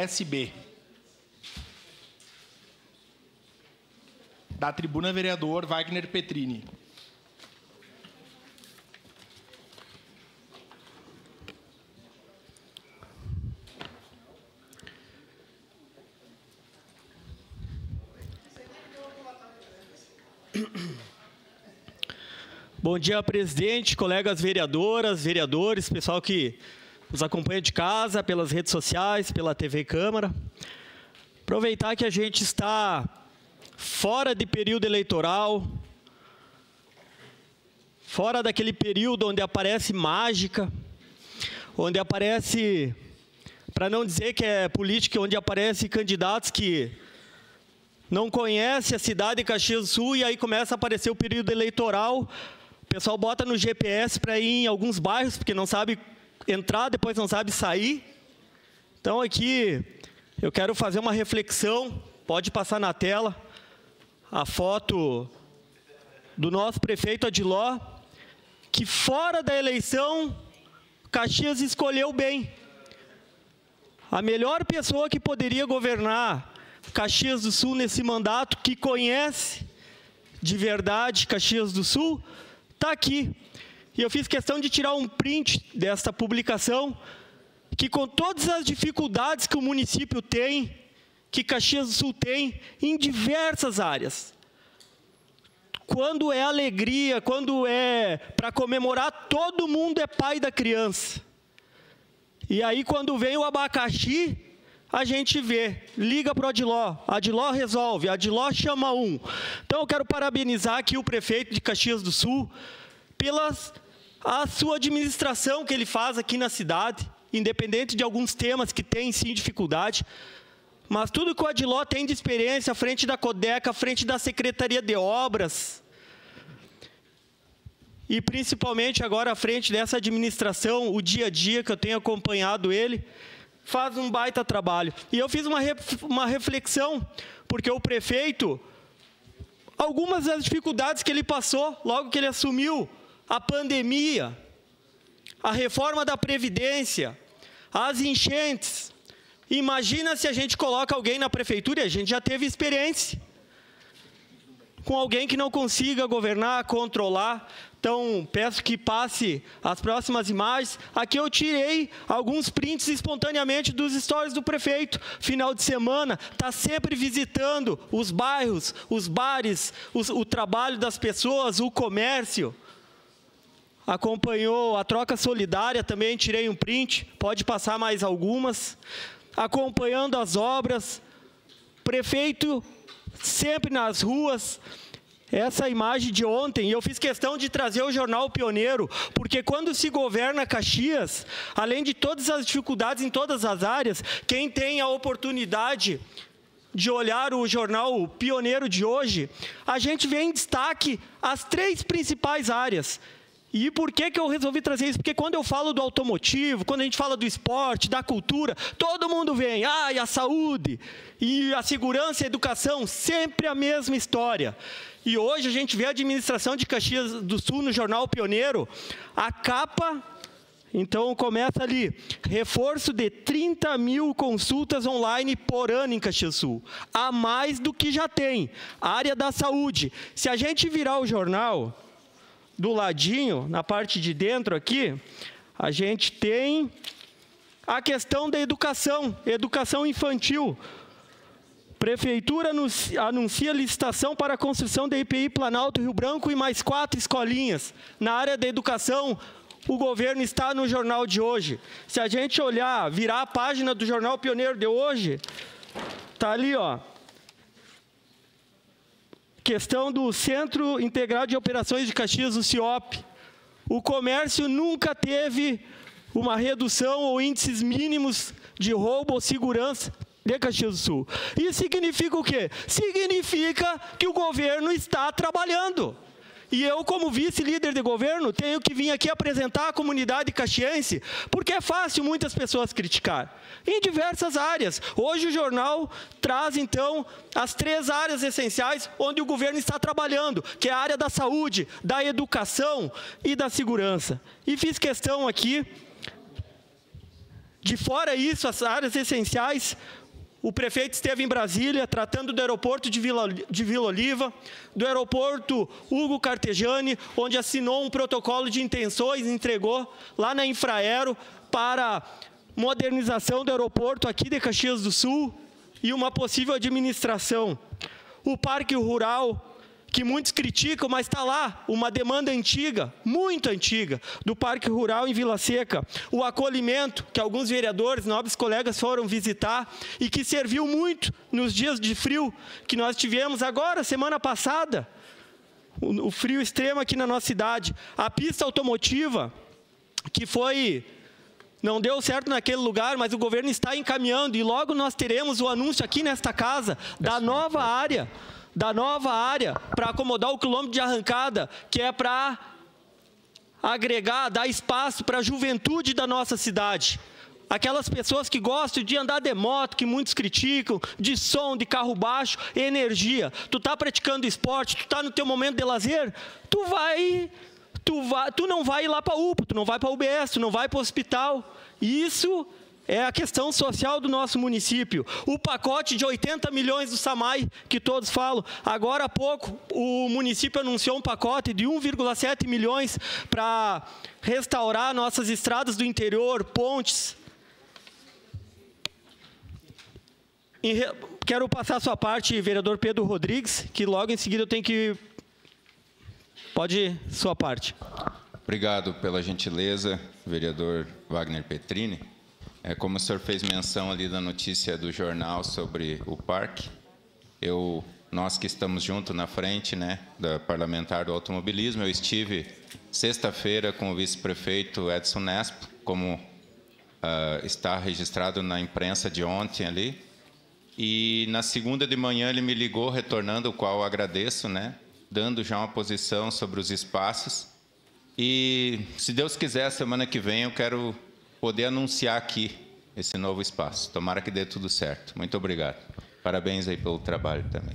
PSB. Da tribuna, vereador Wagner Petrini. Bom dia, presidente, colegas vereadoras, vereadores, pessoal que nos acompanha de casa, pelas redes sociais, pela TV Câmara. Aproveitar que a gente está fora de período eleitoral, fora daquele período onde aparece mágica, onde aparece, para não dizer que é política, onde aparece candidatos que não conhecem a cidade de Caxias do Sul e aí começa a aparecer o período eleitoral. O pessoal bota no GPS para ir em alguns bairros, porque não sabe entrar, depois não sabe sair. Então, aqui, eu quero fazer uma reflexão, pode passar na tela, a foto do nosso prefeito Adiló, que fora da eleição, Caxias escolheu bem. A melhor pessoa que poderia governar Caxias do Sul nesse mandato, que conhece de verdade Caxias do Sul, está aqui. E eu fiz questão de tirar um print desta publicação, que com todas as dificuldades que o município tem, que Caxias do Sul tem, em diversas áreas. Quando é alegria, quando é para comemorar, todo mundo é pai da criança. E aí, quando vem o abacaxi, a gente vê, liga para o Adiló resolve, Adiló chama um. Então, eu quero parabenizar aqui o prefeito de Caxias do Sul pela a sua administração que ele faz aqui na cidade, independente de alguns temas que tem, sim, dificuldade. Mas tudo que o Adiló tem de experiência à frente da Codeca, à frente da Secretaria de Obras, e principalmente agora à frente dessa administração, o dia a dia que eu tenho acompanhado ele, faz um baita trabalho. E eu fiz uma reflexão, porque o prefeito, algumas das dificuldades que ele passou, logo que ele assumiu, a pandemia, a reforma da Previdência, as enchentes. Imagina se a gente coloca alguém na prefeitura, e a gente já teve experiência, com alguém que não consiga governar, controlar. Então, peço que passe as próximas imagens. Aqui eu tirei alguns prints espontaneamente dos stories do prefeito. Final de semana, está sempre visitando os bairros, os bares, o trabalho das pessoas, o comércio. Acompanhou a troca solidária, também tirei um print, pode passar mais algumas. Acompanhando as obras, prefeito sempre nas ruas. Essa imagem de ontem, eu fiz questão de trazer o jornal Pioneiro, porque quando se governa Caxias, além de todas as dificuldades em todas as áreas, quem tem a oportunidade de olhar o jornal Pioneiro de hoje, a gente vê em destaque as 3 principais áreas. E por que eu resolvi trazer isso? Porque quando eu falo do automotivo, quando a gente fala do esporte, da cultura, todo mundo vem, e a saúde, e a segurança e a educação, sempre a mesma história. E hoje a gente vê a administração de Caxias do Sul no jornal Pioneiro, a capa, então começa ali, reforço de 30 mil consultas online por ano em Caxias do Sul, a mais do que já tem, área da saúde. Se a gente virar o jornal do ladinho, na parte de dentro aqui, a gente tem a questão da educação, educação infantil. Prefeitura anuncia licitação para a construção da IPI Planalto Rio Branco e mais 4 escolinhas. Na área da educação, o governo está no jornal de hoje. Se a gente olhar, virar a página do jornal Pioneiro de hoje, está ali, ó. Questão do Centro Integrado de Operações de Caxias, o CIOP. O comércio nunca teve uma redução ou índices mínimos de roubo ou segurança de Caxias do Sul. Isso significa o quê? Significa que o governo está trabalhando. E eu, como vice-líder de governo, tenho que vir aqui apresentar a comunidade caxiense, porque é fácil muitas pessoas criticar, em diversas áreas. Hoje o jornal traz, então, as 3 áreas essenciais onde o governo está trabalhando, que é a área da saúde, da educação e da segurança. E fiz questão aqui De fora isso, as áreas essenciais, o prefeito esteve em Brasília tratando do aeroporto de Vila Oliva, do aeroporto Hugo Cartegiani, onde assinou um protocolo de intenções e entregou lá na Infraero para modernização do aeroporto aqui de Caxias do Sul e uma possível administração. O Parque Rural, que muitos criticam, mas está lá, uma demanda antiga, muito antiga, do Parque Rural em Vila Seca. O acolhimento, que alguns vereadores, nobres colegas foram visitar e que serviu muito nos dias de frio que nós tivemos agora, semana passada, o frio extremo aqui na nossa cidade. A pista automotiva, que não deu certo naquele lugar, mas o governo está encaminhando e logo nós teremos o anúncio aqui nesta casa da nova área para acomodar o quilômetro de arrancada, que é para agregar, dar espaço para a juventude da nossa cidade. Aquelas pessoas que gostam de andar de moto, que muitos criticam, de som, de carro baixo, energia. Tu está praticando esporte, tu está no teu momento de lazer, tu não vai lá para a UPA, tu não vai para a UBS, tu não vai para o hospital. Isso é a questão social do nosso município. O pacote de 80 milhões do SAMAI, que todos falam. Agora há pouco, o município anunciou um pacote de 1,7 milhões para restaurar nossas estradas do interior, pontes. Quero passar a sua parte, vereador Pedro Rodrigues, que logo em seguida eu tenho que... Pode ir, sua parte. Obrigado pela gentileza, vereador Wagner Petrini. Como o senhor fez menção ali da notícia do jornal sobre o parque, nós que estamos juntos na frente, né, da parlamentar do automobilismo, eu estive sexta-feira com o vice-prefeito Edson Nespo, como está registrado na imprensa de ontem ali, e na segunda de manhã ele me ligou, retornando, o qual eu agradeço, né, dando já uma posição sobre os espaços, e se Deus quiser, a semana que vem eu quero poder anunciar aqui esse novo espaço. Tomara que dê tudo certo. Muito obrigado. Parabéns aí pelo trabalho também.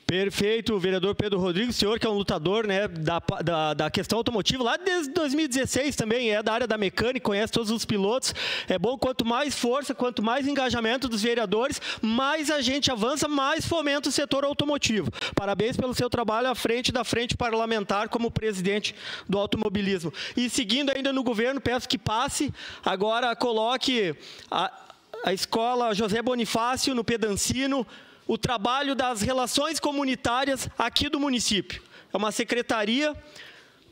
Perfeito, vereador Pedro Rodrigues, o senhor que é um lutador, né, da questão automotiva, lá desde 2016 também, é da área da mecânica, conhece todos os pilotos. É bom, quanto mais força, quanto mais engajamento dos vereadores, mais a gente avança, mais fomenta o setor automotivo. Parabéns pelo seu trabalho à frente da frente parlamentar como presidente do automobilismo. E seguindo ainda no governo, peço que passe, agora coloque a escola José Bonifácio no Pedancino, o trabalho das relações comunitárias aqui do município. É uma secretaria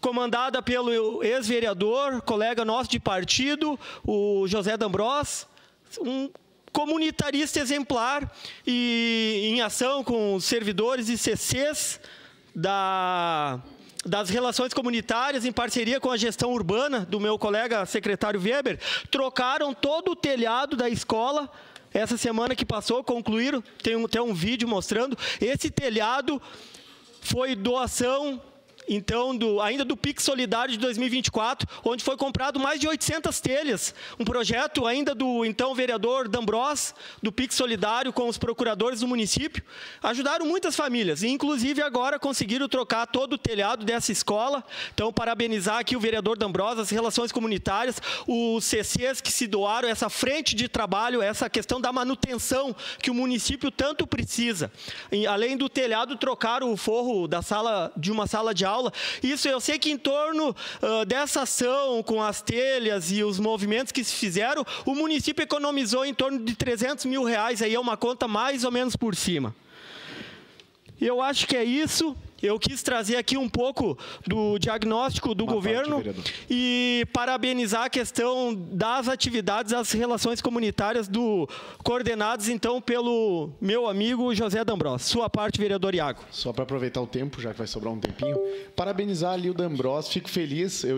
comandada pelo ex-vereador, colega nosso de partido, o José D'Ambros, um comunitarista exemplar e em ação com os servidores e CCs das relações comunitárias, em parceria com a gestão urbana do meu colega secretário Weber, trocaram todo o telhado da escola. Essa semana que passou, concluíram, tem até um vídeo mostrando. Esse telhado foi doação, então, ainda do PIX Solidário de 2024, onde foi comprado mais de 800 telhas. Um projeto ainda do, então, vereador D'Ambros, do PIX Solidário, com os procuradores do município. Ajudaram muitas famílias, e inclusive agora conseguiram trocar todo o telhado dessa escola. Então, parabenizar aqui o vereador D'Ambros, as relações comunitárias, os CCs que se doaram, essa frente de trabalho, essa questão da manutenção que o município tanto precisa. E, além do telhado, trocaram o forro de uma sala de aula. Isso, eu sei que em torno dessa ação, com as telhas e os movimentos que se fizeram, o município economizou em torno de 300 mil reais, aí é uma conta mais ou menos por cima. Eu acho que é isso. Eu quis trazer aqui um pouco do diagnóstico do governo e parabenizar a questão das atividades, as relações comunitárias coordenadas, então, pelo meu amigo José D'Ambros. Sua parte, vereador Iago. Só para aproveitar o tempo, já que vai sobrar um tempinho, parabenizar ali o D'Ambros, fico feliz, eu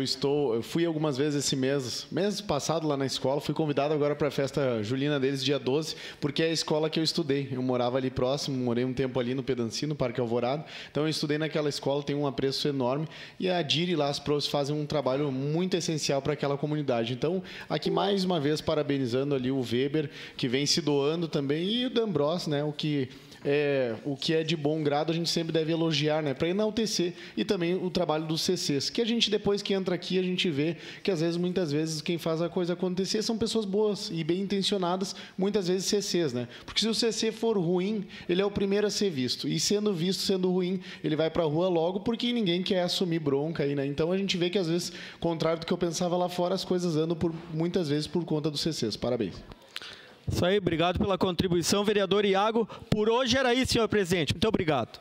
fui algumas vezes esse mês passado lá na escola, fui convidado agora para a festa julina deles, dia 12, porque é a escola que eu estudei. Eu morava ali próximo, morei um tempo ali no Pedancino, no Parque Alvorada, então eu estudei vê naquela escola tem um apreço enorme e a DIRI lá, os profs fazem um trabalho muito essencial para aquela comunidade. Então, aqui mais uma vez parabenizando ali o Weber, que vem se doando também, e o D'Ambros, né, o que é de bom grado, a gente sempre deve elogiar, né, para enaltecer, e também o trabalho dos CCs, que a gente, depois que entra aqui, a gente vê que, muitas vezes, quem faz a coisa acontecer são pessoas boas e bem intencionadas, muitas vezes CCs, né, porque se o CC for ruim, ele é o primeiro a ser visto, e sendo visto, sendo ruim, ele vai para a rua logo, porque ninguém quer assumir bronca aí, né, então a gente vê que, às vezes, contrário do que eu pensava lá fora, as coisas andam muitas vezes por conta dos CCs. Parabéns. Isso aí, obrigado pela contribuição, vereador Iago. Por hoje era isso, senhor presidente. Muito obrigado.